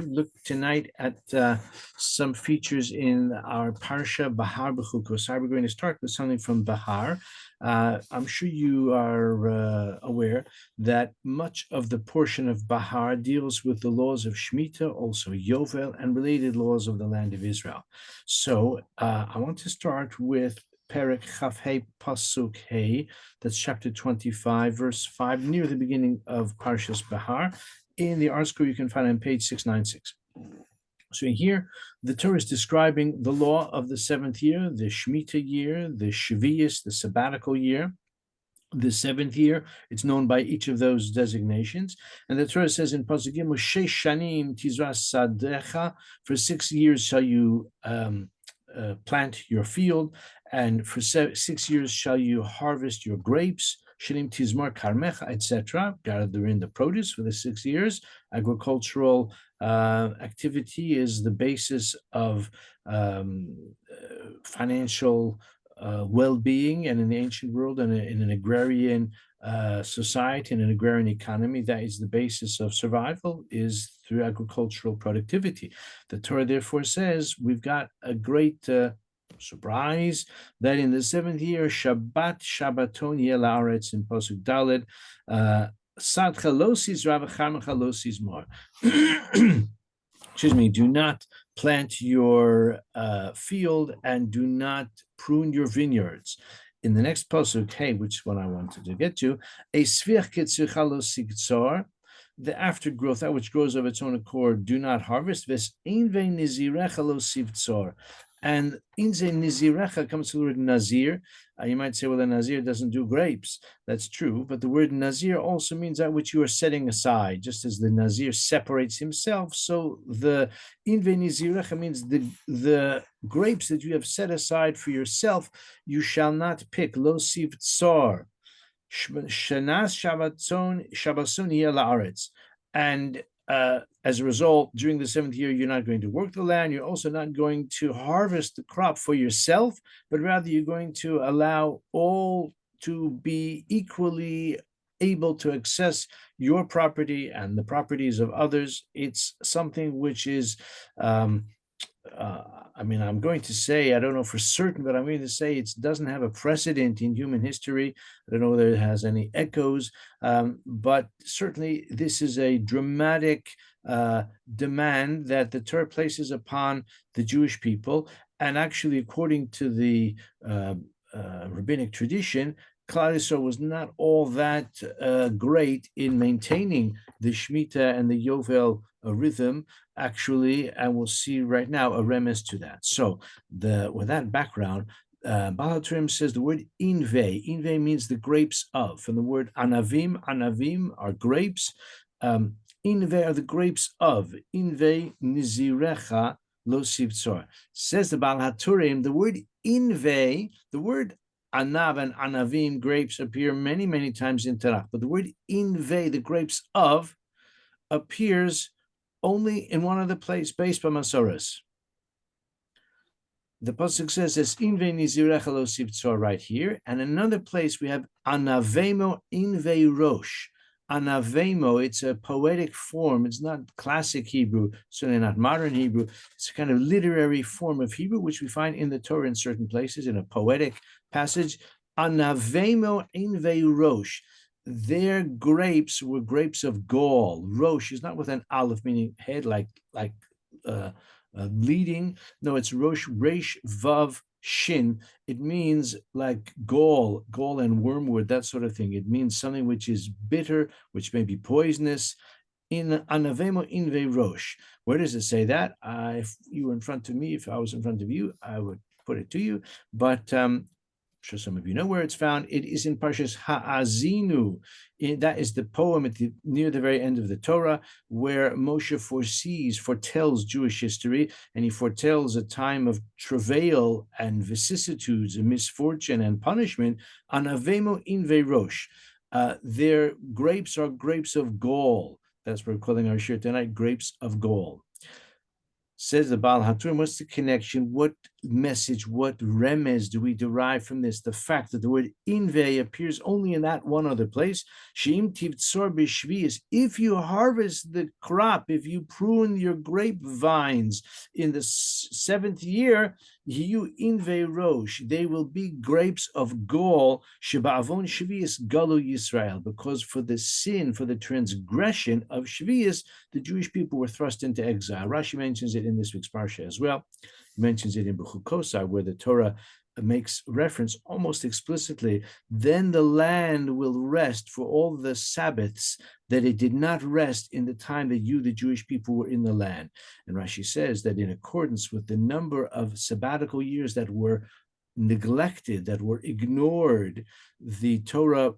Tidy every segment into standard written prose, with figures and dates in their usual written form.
Look tonight at some features in our Parasha Behar-Bechukotai. We're going to start with something from Behar. I'm sure you are aware that much of the portion of Behar deals with the laws of Shemitah, also Yovel, and related laws of the land of Israel. So I want to start with Perek Chaf-Hei Pasuk Hey, that's chapter 25, verse 5, near the beginning of Parshas Behar. In the article you can find on page 696. So here, the Torah is describing the law of the seventh year, the Shemitah year, the Shavuos, the sabbatical year. The seventh year, it's known by each of those designations. And the Torah says in Pasuk Gimel, Sheish shanim tizras sadecha, for 6 years shall you plant your field, and for 6 years shall you harvest your grapes. Shinim tizmar karmecha, etc. Gather in the produce for the 6 years. Agricultural activity is the basis of financial well-being, and in the ancient world and in an agrarian society and an agrarian economy, that is the basis of survival, is through agricultural productivity. The Torah therefore says we've got a great surprise that in the seventh year, Shabbat Shabbaton Yeh La'aretz, in Pasuk Daled, Sadcha lo sizra v'charmecha lo sizmar. Excuse me, do not plant your field and do not prune your vineyards. In the next pasuk, hey, which one I wanted to get to, a svich ketzircha lo sigtzor, the aftergrowth, that which grows of its own accord, do not harvest. Ves inve nizirecha lo sivtzor. And inze nizirecha comes from the word nazir. You might say, well, a nazir doesn't do grapes. That's true, but the word nazir also means that which you are setting aside. Just as the nazir separates himself, so the inve nizirecha means the grapes that you have set aside for yourself, you shall not pick. Lo sivtzor. Shanas Shabbason Yeh La'aretz. And as a result, during the seventh year, you're not going to work the land. You're also not going to harvest the crop for yourself, but rather you're going to allow all to be equally able to access your property and the properties of others. It's something which is I'm going to say, I don't know for certain, but I'm going to say it doesn't have a precedent in human history. I don't know whether it has any echoes, but certainly this is a dramatic demand that the Torah places upon the Jewish people. And actually, according to the rabbinic tradition, Klal Yisrael was not all that great in maintaining the Shemitah and the Yovel rhythm, actually, and we'll see right now a remiss to that. So, with that background, haTurim says the word inve. Inve means the grapes of. From the word anavim, anavim are grapes. Inve are the grapes of. Inve nizirecha lo sivtzor. Says the haTurim, the word inve, the word Anav and Anavim, grapes, appear many, many times in Tanakh, but the word inve, the grapes of, appears only in one other place, based by Masoros. The pasuk says it's inve nizirecha lo sivtzor right here, and another place we have Anavemo inve rosh. Anavemo, it's a poetic form. It's not classic Hebrew, certainly not modern Hebrew. It's a kind of literary form of Hebrew, which we find in the Torah in certain places, in a poetic passage. Anavemo inve rosh. Their grapes were grapes of Gall. Rosh is not with an aleph, meaning head, like bleeding. No, it's rosh, resh, vav, shin. It means like gall and wormwood, that sort of thing. It means something which is bitter, which may be poisonous. In anavemo inve rosh. Where does it say that? If you were in front of me, if I was in front of you, I would put it to you. But I'm sure some of you know where it's found. It is in Parshas Ha'azinu. That is the poem near the very end of the Torah, where Moshe foretells Jewish history, and he foretells a time of travail and vicissitudes and misfortune and punishment. Anavemo inve rosh. Their grapes are grapes of Gall. That's what we're calling our shir tonight, grapes of Gall. Says the haTurim, what's the connection? What message, what remez do we derive from this? The fact that the word inve appears only in that one other place. Sheim tivtzor b'shvius. If you harvest the crop, if you prune your grapevines in the seventh year, you inve rosh, they will be grapes of gall. Sheba'avon shvius galu Yisrael, because for the sin, for the transgression of shvius, the Jewish people were thrust into exile. Rashi mentions it in this week's parsha as well. He mentions it in Bechukotai, where the Torah makes reference almost explicitly. Then the land will rest for all the Sabbaths that it did not rest in the time that you, the Jewish people, were in the land. And Rashi says that in accordance with the number of sabbatical years that were neglected, that were ignored, the Torah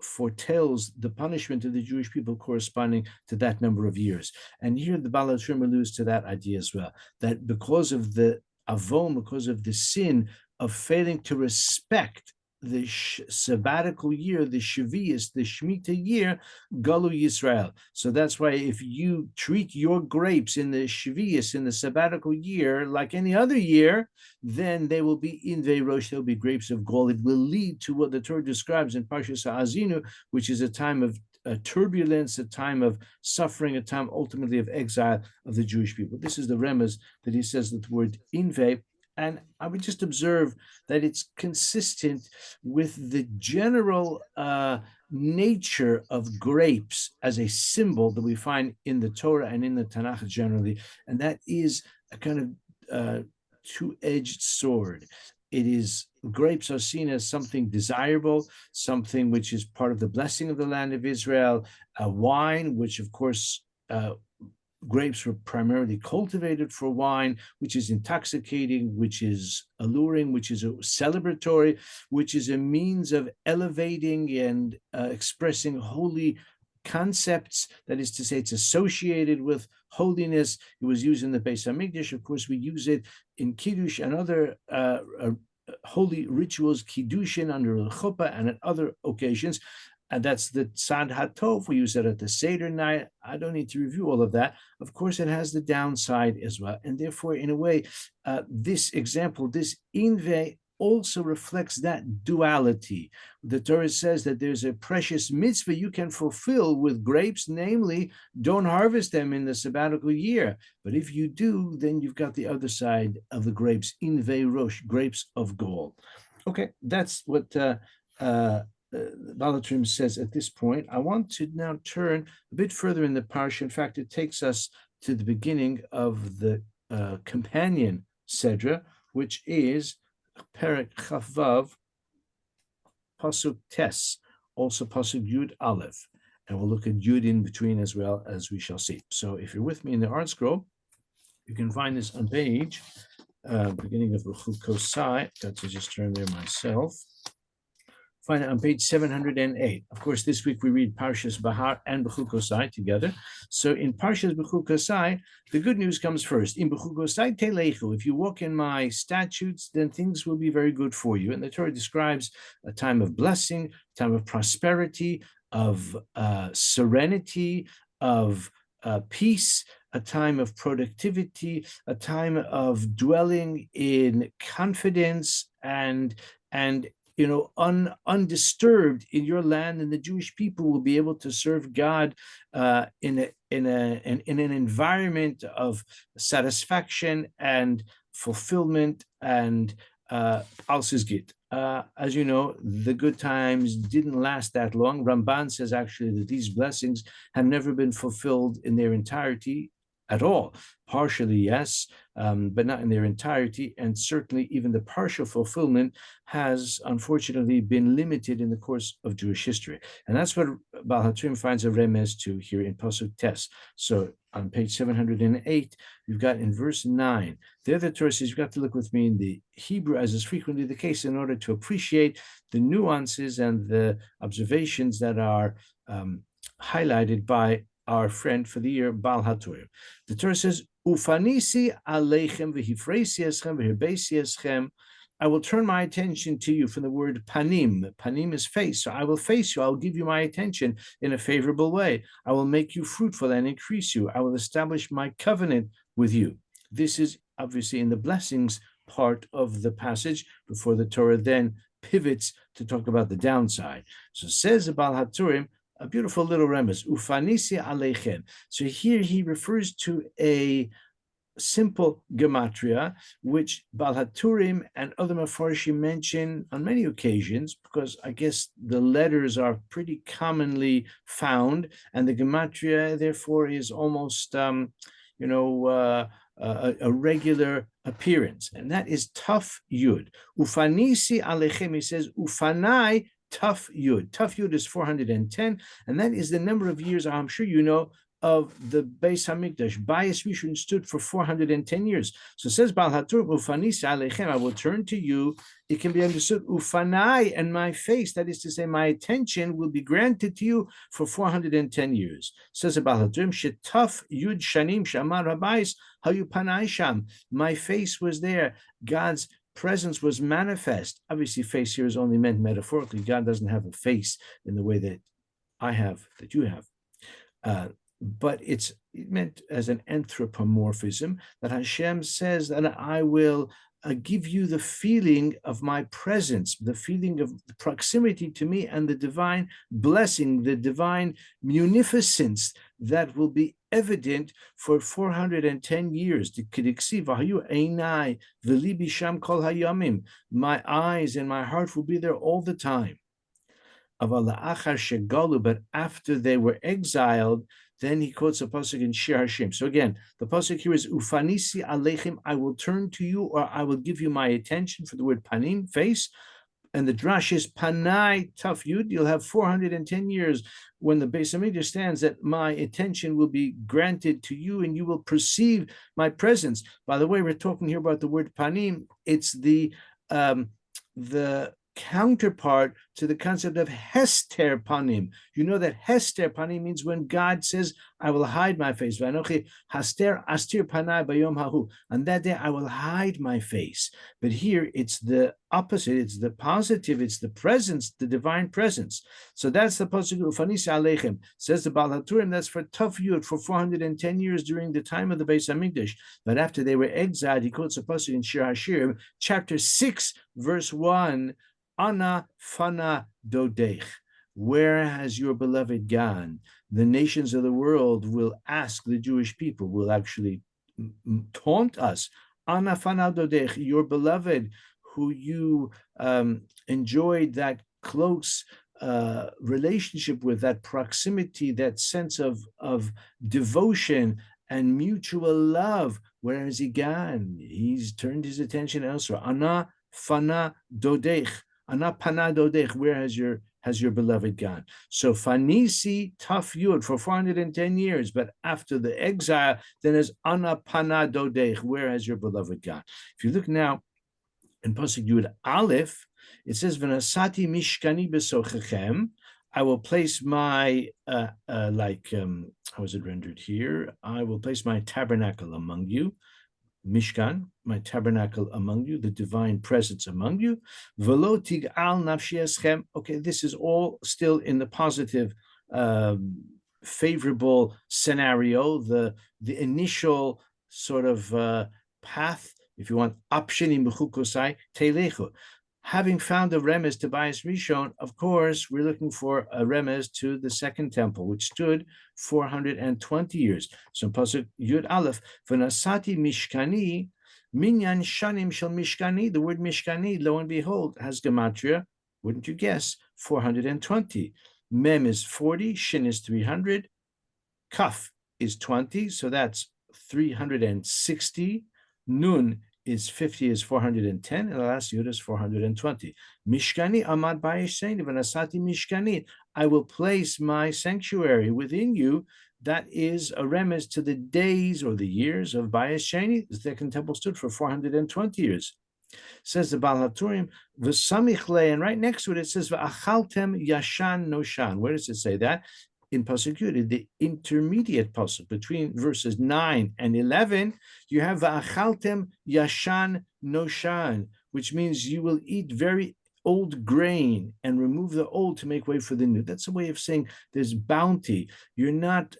foretells the punishment of the Jewish people corresponding to that number of years. And here the Baal HaTurim alludes to that idea as well, that because of the avon, because of the sin of failing to respect the sabbatical year, the Shavuos, the Shemitah year, Galu Yisrael. So that's why if you treat your grapes in the Shavuos, in the sabbatical year, like any other year, then they will be inve rosh, they'll be grapes of Gall. It will lead to what the Torah describes in Parasha Ha'azinu, which is a time of turbulence, a time of suffering, a time ultimately of exile of the Jewish people. This is the remez that he says that the word inve. And I would just observe that it's consistent with the general nature of grapes as a symbol that we find in the Torah and in the Tanakh generally. And that is a kind of two-edged sword. It is, grapes are seen as something desirable, something which is part of the blessing of the land of Israel, wine, which of course grapes were primarily cultivated for wine, which is intoxicating, which is alluring, which is celebratory, which is a means of elevating and expressing holy concepts. That is to say, it's associated with holiness. It was used in the Beis Hamikdash. Of course, we use it in Kiddush and other holy rituals, Kiddushin under the Chuppah and at other occasions. And that's the Tzad HaTov. We use that at the Seder night. I don't need to review all of that. Of course, it has the downside as well. And therefore, in a way, this example, this inve, also reflects that duality. The Torah says that there's a precious mitzvah you can fulfill with grapes, namely, don't harvest them in the sabbatical year. But if you do, then you've got the other side of the grapes, inve rosh, grapes of Gall. Okay, that's what Baal HaTurim says at this point. I want to now turn a bit further in the parsha. In fact, it takes us to the beginning of the companion Sedra, which is Perek Chavav, Pasuk Tes, also Pasuk Yud Aleph. And we'll look at Yud in between as well, as we shall see. So if you're with me in the art scroll, you can find this on page, beginning of Bechukotai. Got to just turn there myself. Find it on page 708. Of course, this week we read Parshas Behar and Bechukotai together. So in Parshas Bechukotai, the good news comes first. In Bechukotai telechu, if you walk in my statutes, then things will be very good for you. And the Torah describes a time of blessing, a time of prosperity, of serenity, of peace, a time of productivity, a time of dwelling in confidence and undisturbed in your land, and the Jewish people will be able to serve God in an environment of satisfaction and fulfillment and al-sizgit. As you know, the good times didn't last that long. Ramban says actually that these blessings have never been fulfilled in their entirety at all. Partially, yes, but not in their entirety. And certainly even the partial fulfillment has unfortunately been limited in the course of Jewish history. And that's what Baal HaTurim finds a remez to here in Pasuk Tes. So on page 708, you've got in verse 9, there the Torah says, you've got to look with me in the Hebrew, as is frequently the case, in order to appreciate the nuances and the observations that are highlighted by our friend for the year, Baal HaTurim. The Torah says, Ufanisi aleichem v'hifreisi eschem v'hirbeisi eschem. I will turn my attention to you from the word panim. Panim is face. So I will face you. I will give you my attention in a favorable way. I will make you fruitful and increase you. I will establish my covenant with you. This is obviously in the blessings part of the passage before the Torah then pivots to talk about the downside. So says about haTurim, a beautiful little remez, ufanisi aleichem. So here he refers to a simple gematria, which Bal haTurim and other Mefarshim mention on many occasions, because I guess the letters are pretty commonly found, and the gematria therefore is almost, a regular appearance, and that is Taf Yud. Ufanisi alechem, he says, ufanai Taf Yud. Taf Yud is 410, and that is the number of years, I'm sure you know, of the Beis Hamikdash. Bayis Rishon stood for 410 years. So it says Bal haTurim, ufanisi alechem, I will turn to you. It can be understood, ufanai, and my face, that is to say, my attention will be granted to you for 410 years. It says Bal haTurim, shetaf yud shanim shamar habayis hayu panai sham. My face was there. God's presence was manifest. Obviously, face here is only meant metaphorically. God doesn't have a face in the way that I have, that you have. But it's meant as an anthropomorphism, that Hashem says that I will give you the feeling of my presence, the feeling of the proximity to me, and the divine blessing, the divine munificence that will be evident for 410 years. My eyes and my heart will be there all the time. But after they were exiled, then he quotes a pasuk in Shir Hashim. So again, the pasuk here is ufanisi aleichem, I will turn to you, or I will give you my attention, for the word panim, face. And the drash is panai taf yud. You'll have 410 years when the Beis Hamikdash stands, that my attention will be granted to you, and you will perceive my presence. By the way, we're talking here about the word panim. It's the counterpart to the concept of hester panim. You know that hester panim means when God says, I will hide my face. Haster astir panai bayom hahu. On that day, I will hide my face. But here, it's the opposite. It's the positive. It's the presence, the divine presence. So that's the pasuk ufanisi aleichem. Says the Bal haTurim, that's for Taf Yud, for 410 years during the time of the Beis Hamikdash. But after they were exiled, he quotes a pasuk in Shir Hashirim, chapter 6, verse 1, Ana fana dodech. Where has your beloved gone? The nations of the world will ask the Jewish people, will actually taunt us. Ana fana dodech, your beloved, who you enjoyed that close relationship with, that proximity, that sense of devotion and mutual love. Where has he gone? He's turned his attention elsewhere. Ana fana dodech. Ana pana dodech, where has your beloved gone? So fanisi taf yud for 410 years, but after the exile, then there's ana pana dodech, where has your beloved gone? If you look now in pasuk yud aleph, it says v'nasati mishkani besochechem. I will place my how is it rendered here? I will place my tabernacle among you. Mishkan, my tabernacle among you, the divine presence among you. Velo tig'al nafshi eschem. Okay, this is all still in the positive, favorable scenario, the initial sort of path, if you want, option in Bechukotai, telechu. Having found a remez to Bayis Rishon, of course, we're looking for a remez to the second temple, which stood 420 years. So pasuk Yud Aleph, v'nasati mishkani, minyan shanim shel mishkani. The word mishkani, lo and behold, has gematria, wouldn't you guess, 420. Mem is 40, shin is 300, kaf is 20, so that's 360. Nun is 50, is 410, and the last yud is 420. Mishkani amad bayesheni v'nasati mishkani. I will place my sanctuary within you. That is a remez to the days or the years of Bayesheni. The second temple stood for 420 years. Says the Bal haTurim, v'samichle, and right next to it, it says v'achaltem yashan noshan. Where does it say that? In pasuk Yud, the intermediate pasuk between verses 9 and 11, you have va'achaltem yashan noshan, which means you will eat very old grain and remove the old to make way for the new. That's a way of saying there's bounty. You're not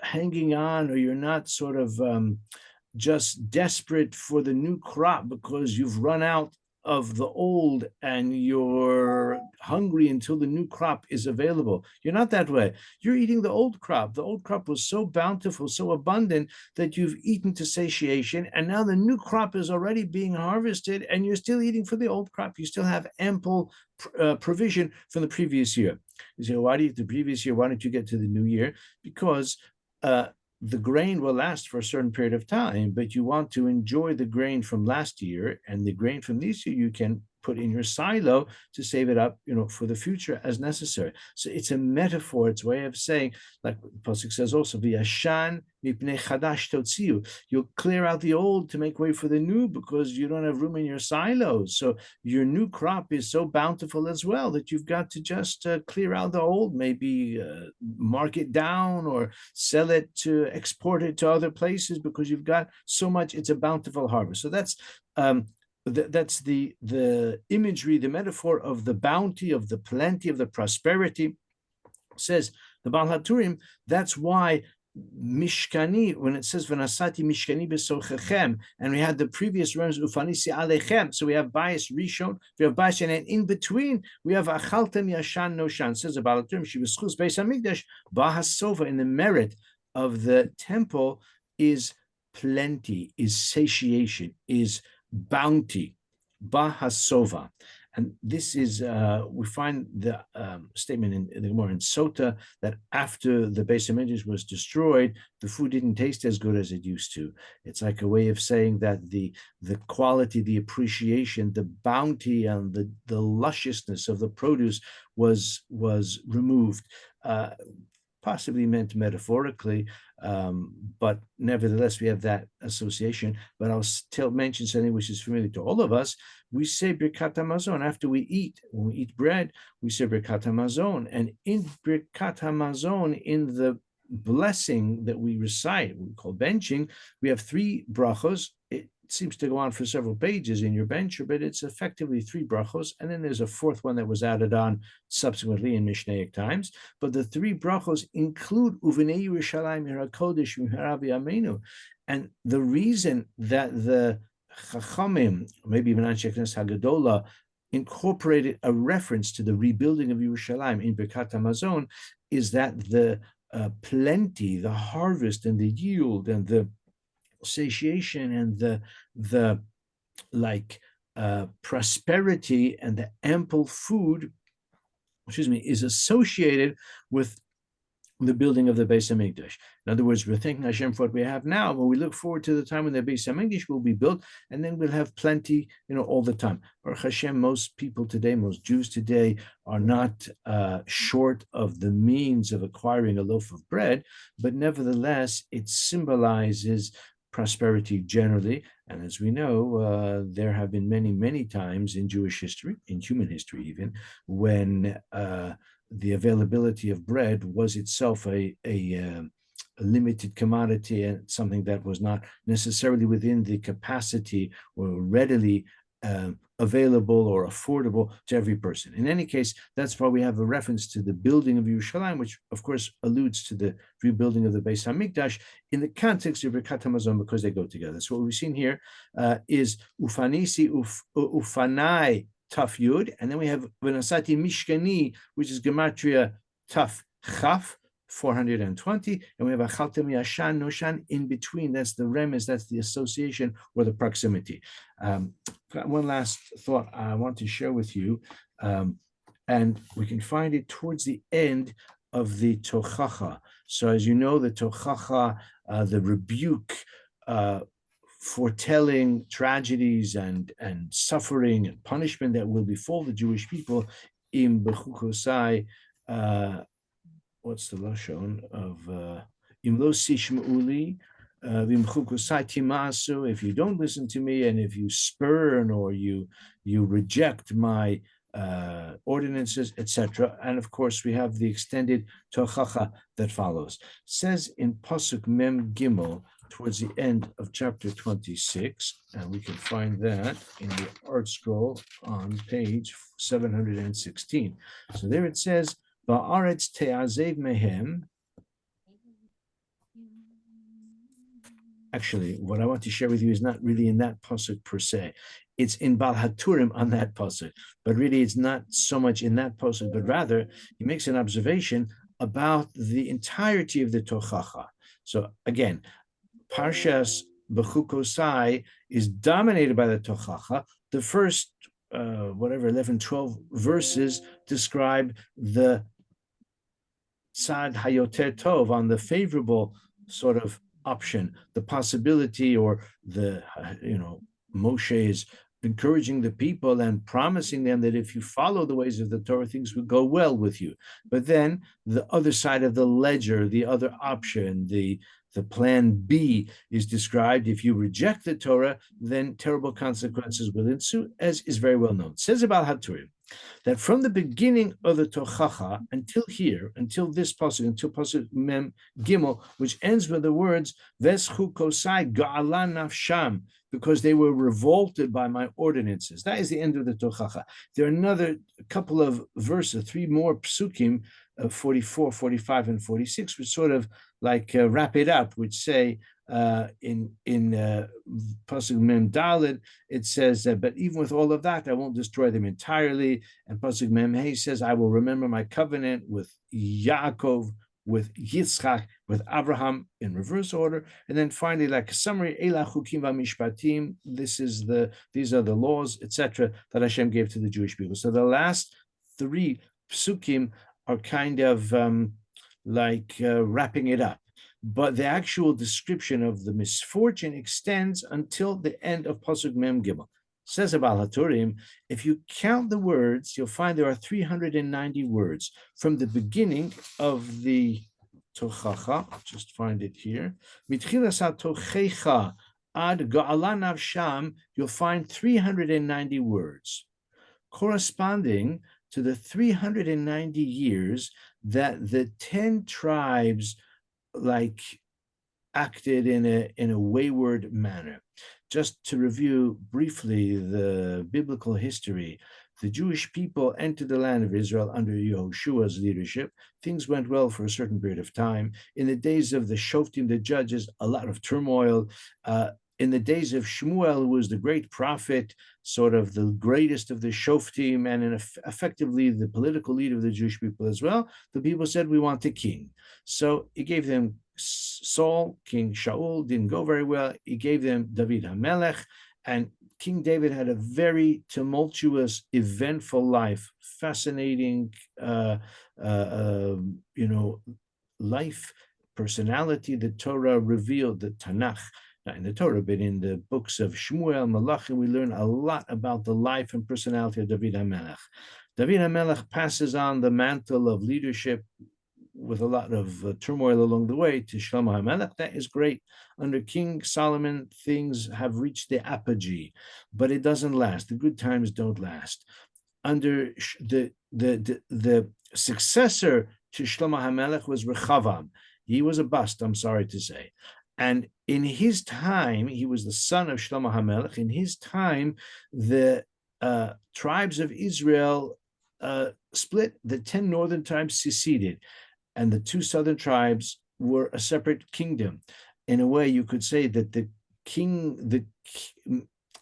hanging on, or you're not sort of just desperate for the new crop because you've run out of the old and you're hungry until the new crop is available. You're not that way. You're eating the old crop. The old crop was so bountiful, so abundant that you've eaten to satiation, and now the new crop is already being harvested and you're still eating for the old crop. You still have ample provision from the previous year. You say, why do you eat the previous year? Why don't you get to the new year? Because the grain will last for a certain period of time, but you want to enjoy the grain from last year, and the grain from this year you can put in your silo to save it up, for the future as necessary. So it's a metaphor. It's a way of saying, like the pasuk says also, "V'yashan mipnei chadash totziu." You'll clear out the old to make way for the new because you don't have room in your silos. So your new crop is so bountiful as well that you've got to just clear out the old, maybe mark it down or sell it to export it to other places because you've got so much. It's a bountiful harvest. So that's the imagery, the metaphor of the bounty, of the plenty, of the prosperity. Says the Baal haTurim. That's why Mishkani, when it says V'nasati Mishkani b'sochechem, and we had the previous realms Ufanisi alechem. So we have bias rishon, we have bias, and in between we have Achaltem Yashan Noshan. Says the Baal haTurim, she was Chus Beis Hamikdash Bahasova. In the merit of the temple is plenty, is satiation, is bounty, Bahasova. And this is, we find the statement in the Gemara in Sota that after the Beis Hamikdash was destroyed, the food didn't taste as good as it used to. It's like a way of saying that the quality, the appreciation, the bounty, and the lusciousness of the produce was removed. Possibly meant metaphorically, but nevertheless, we have that association. But I'll still mention something which is familiar to all of us. We say Birkat HaMazon after we eat. When we eat bread, we say Birkat HaMazon. And in Birkat HaMazon, in the blessing that we recite, we call benching, we have three brachos. It seems to go on for several pages in your bencher, but it's effectively three brachos, and then there's a fourth one that was added on subsequently in Mishnaic times. But the three brachos include Uvenei Yerushalayim Harakodesh V'Haravi Amenu, and the reason that the Chachamim, maybe even Anshe Knesset Hagadola, incorporated a reference to the rebuilding of Yerushalayim in Birkat HaMazon is that the plenty, the harvest, and the yield, and the satiation, and the prosperity, and the ample food, is associated with the building of the Beis Hamikdash. In other words, we're thanking Hashem for what we have now, but we look forward to the time when the Beis Hamikdash will be built, and then we'll have plenty, all the time. Baruch Hashem, most people today, most Jews today, are not short of the means of acquiring a loaf of bread, but nevertheless, it symbolizes prosperity generally. And as we know, there have been many, many times in Jewish history, in human history even, when the availability of bread was itself a limited commodity and something that was not necessarily within the capacity or readily available or affordable to every person. In any case, that's why we have a reference to the building of Yerushalayim, which of course alludes to the rebuilding of the Beis Hamikdash in the context of Birkat HaMazon, because they go together. So what we've seen here is Ufanisi Ufanai Taf Yud, and then we have V'nasati Mishkani, which is Gematria Taf Chaf, 420, and we have Achaltem Yashan Noshan in between. That's the remez, that's the association or the proximity. One last thought I want to share with you, and we can find it towards the end of the Tochacha. So as you know, the Tochacha, the rebuke, foretelling tragedies and suffering and punishment that will befall the Jewish people in Bechukotai. What's the lashon of im lo sishma'uli v'imchukotai timasu? If you don't listen to me, and if you spurn or you reject my ordinances, etc. And of course, we have the extended tochacha that follows. It says in pasuk mem gimel towards the end of chapter 26, and we can find that in the art scroll on page 716. So there it says, Ba'aretz te'azev mehem, actually, what I want to share with you is not really in that pasuk per se. It's in Bal haTurim on that pasuk, but really it's not so much in that pasuk, but rather he makes an observation about the entirety of the Tochacha. So again, Parshas Bechukotai is dominated by the Tochacha. The first, 11, 12 verses describe the Tzad Hayoter Tov, on the favorable sort of option, the possibility, or the, Moshe is encouraging the people and promising them that if you follow the ways of the Torah, things will go well with you. But then the other side of the ledger, the other option, the plan B is described. If you reject the Torah, then terrible consequences will ensue, as is very well known. It says about haTurim that from the beginning of the Tochacha until here, until this pasuk, until pasuk Mem Gimel, which ends with the words Bechukotai Ga'ala nafsham, because they were revolted by my ordinances. That is the end of the Tochacha. There are another couple of verses, three more psukim, 44, 45, and 46, which sort of like wrap it up, which say in pasuk Mem Daled, it says, but even with all of that, I won't destroy them entirely. And pasuk Mem Hey says, I will remember my covenant with Yaakov, with Yitzchak, with Abraham, in reverse order. And then finally, like a summary, Eila chukim v'mishpatim, these are the laws, etc., that Hashem gave to the Jewish people. So the last three psukim are kind of wrapping it up. But the actual description of the misfortune extends until the end of pasuk Mem Gimel. Says about haTurim, if you count the words, you'll find there are 390 words from the beginning of the Tochacha. I'll just find it here. Mitchilas haTochecha ad Ga'ala nafsham, you'll find 390 words corresponding to the 390 years that the 10 tribes acted in a wayward manner. Just to review briefly the biblical history, the Jewish people entered the land of Israel under Yehoshua's leadership. Things went well for a certain period of time. In the days of the Shoftim, the judges, a lot of turmoil. In the days of Shmuel, who was the great prophet, sort of the greatest of the Shoftim, and effectively the political leader of the Jewish people as well, the people said, we want a king. So he gave them Saul. King Shaul didn't go very well. He gave them David HaMelech, and King David had a very tumultuous, eventful life, fascinating, life, personality. The Torah revealed, the Tanakh, not in the Torah, but in the books of Shmuel, Malachim, we learn a lot about the life and personality of David HaMelech. David HaMelech passes on the mantle of leadership with a lot of turmoil along the way to Shlomo HaMelech. That is great. Under King Solomon, things have reached the apogee, but it doesn't last. The good times don't last. Under the successor to Shlomo HaMelech was Rechavam. He was a bust, I'm sorry to say. And in his time, he was the son of Shlomo HaMelech. In his time, the tribes of Israel split. The 10 northern tribes seceded, and the 2 southern tribes were a separate kingdom. In a way, you could say that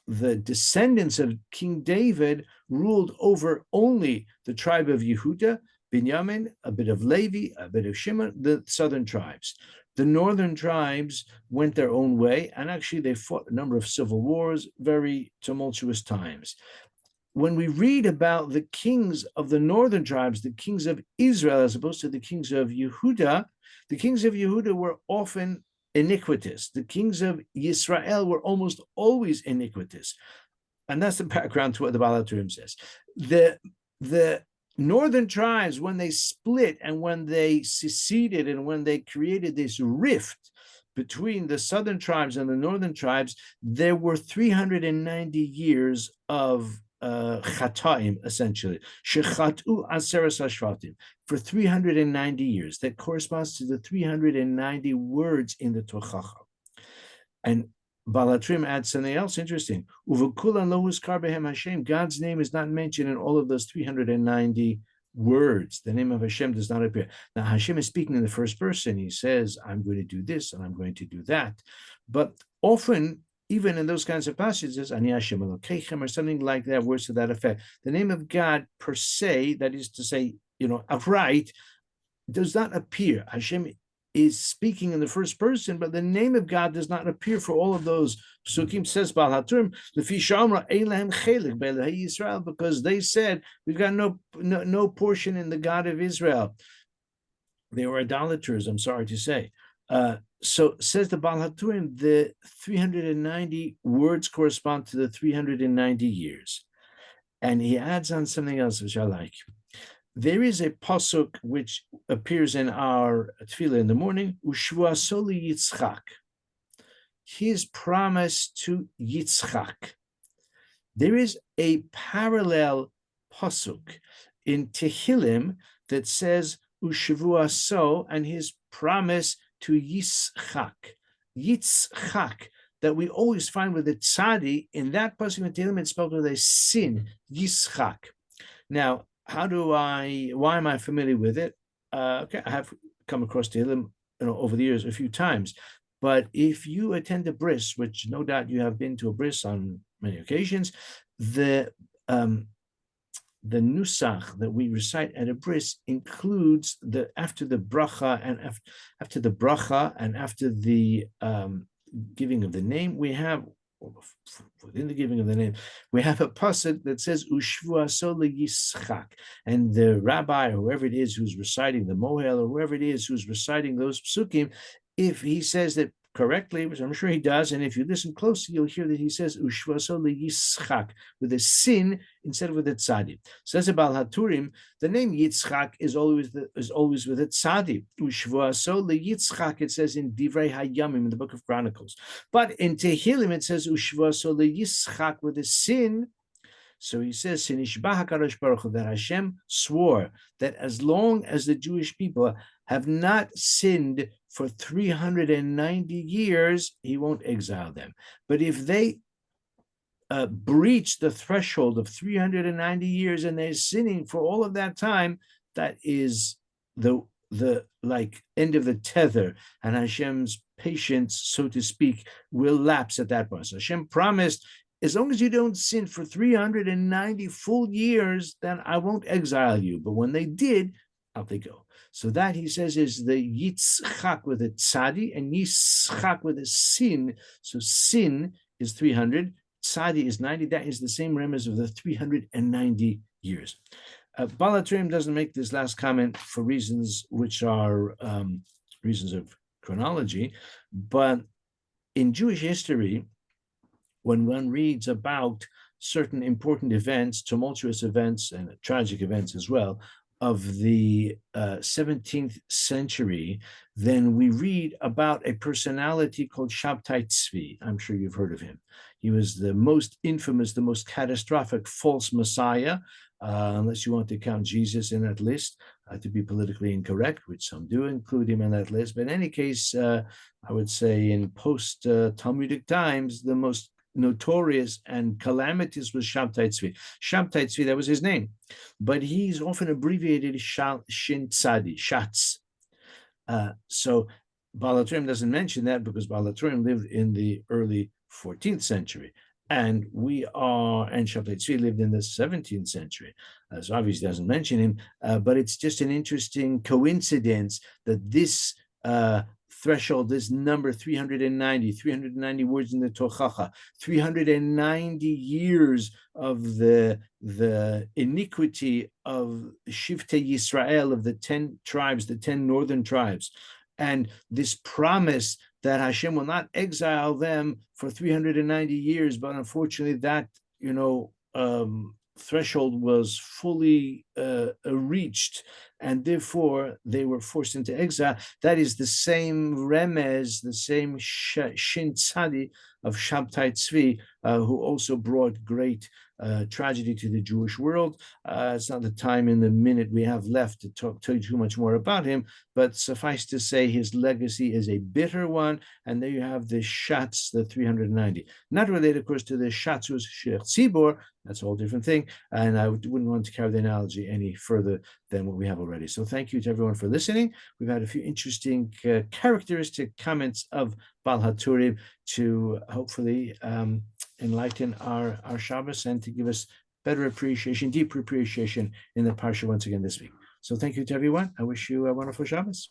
the descendants of King David ruled over only the tribe of Yehuda, Binyamin, a bit of Levi, a bit of Shimon, the southern tribes. The northern tribes went their own way, and actually they fought a number of civil wars, very tumultuous times. When we read about the kings of the northern tribes, the kings of Israel, as opposed to the kings of Yehuda, the kings of Yehuda were often iniquitous. The kings of Yisrael were almost always iniquitous. And that's the background to what the Baal HaTurim says. The northern tribes, when they split and when they seceded and when they created this rift between the southern tribes and the northern tribes, there were 390 years of chataim, essentially, shechatu aseres hashvatim, for 390 years. That corresponds to the 390 words in the Tochacha. And Baal HaTurim adds something else interesting. Uvekulan lo huzkar behem Hashem. God's name is not mentioned in all of those 390 words. The name of Hashem does not appear. Now, Hashem is speaking in the first person. He says, I'm going to do this and I'm going to do that. But often, even in those kinds of passages, Ani Hashem Elokeichem, or something like that, words to that effect, the name of God per se, that is to say, outright, does not appear. Hashem is speaking in the first person, but the name of God does not appear for all of those. Psukim says, Baal HaTurim, Lefi Shamra, Ein Lahem Chelik Be'Elahei Yisrael, because they said, we've got no portion in the God of Israel. They were idolaters, I'm sorry to say. So says the Baal HaTurim, the 390 words correspond to the 390 years. And he adds on something else, which I like. There is a pasuk which appears in our tefillah in the morning, Ushvuaso Yitzchak, his promise to Yitzchak. There is a parallel pasuk in Tehillim that says Ushvuaso and his promise to Yitzchak. Yitzchak, that we always find with the tzadi, in that pasuk in Tehillim it's spelled with a sin, Yitzchak. Now, why am I familiar with it? Okay, I have come across Tehillim over the years a few times. But if you attend a bris, which no doubt you have been to a bris on many occasions, the nusach that we recite at a bris includes after the bracha and after the giving of the name, we have, within the giving of the name, we have a pasuk that says Ushvuaso Yitzchak, and the rabbi or whoever it is who's reciting the mohel or whoever it is who's reciting those psukim, if he says that correctly, which I'm sure he does, and if you listen closely, you'll hear that he says Ushvuaso Yitzchak with a sin instead of with a tzadi. Says about haTurim, the name Yitzchak is always with a tzadi. Ushvuaso Yitzchak, it says in Divrei Hayamim in the book of Chronicles. But in Tehillim it says Ushvuaso Yitzchak with a sin. So he says, Sinishba HaKadosh Baruch Hu, that Hashem swore that as long as the Jewish people have not sinned for 390 years, he won't exile them. But if they breach the threshold of 390 years and they're sinning for all of that time, that is the end of the tether, and Hashem's patience, so to speak, will lapse at that point. So Hashem promised, as long as you don't sin for 390 full years, then I won't exile you. But when they did, out they go. So that, he says, is the Yitzchak with a tzadi and Yitzchak with a sin. So sin is 300, tzadi is 90. That is the same remez of the 390 years. Baal HaTurim doesn't make this last comment for reasons which are reasons of chronology, but in Jewish history, when one reads about certain important events, tumultuous events, and tragic events as well, of the 17th century, then we read about a personality called Shabtai Tzvi. I'm sure you've heard of him. He was the most infamous, the most catastrophic false messiah, unless you want to count Jesus in that list, to be politically incorrect, which some do include him in that list. But in any case, I would say in post-Talmudic times, the most notorious and calamitous was Shabtai Tzvi. Shabtai Tzvi, that was his name. But he's often abbreviated Shin Tzadi, Shatz. So Baal HaTurim doesn't mention that because Baal HaTurim lived in the early 14th century. And Shabtai Tzvi lived in the 17th century. So obviously doesn't mention him, but it's just an interesting coincidence that this threshold, this number 390 words in the Tochacha, 390 years of the iniquity of Shivtei Yisrael, of the 10 tribes, the 10 northern tribes, and this promise that Hashem will not exile them for 390 years, but unfortunately that, threshold was fully reached, and therefore they were forced into exile. That is the same remez, the same Shin Tzadi of Shabtai Tzvi, who also brought great tragedy to the Jewish world. It's not the time in the minute we have left to tell you too much more about him, but suffice to say his legacy is a bitter one. And there you have the Shatz, the 390. Not related, of course, to the Shatzus Shech Tzibor. That's a whole different thing. And I wouldn't want to carry the analogy any further than what we have already. So thank you to everyone for listening. We've had a few interesting characteristic comments of Baal haTurim to hopefully enlighten our Shabbos and to give us better appreciation, deeper appreciation in the Parsha once again this week. So thank you to everyone. I wish you a wonderful Shabbos.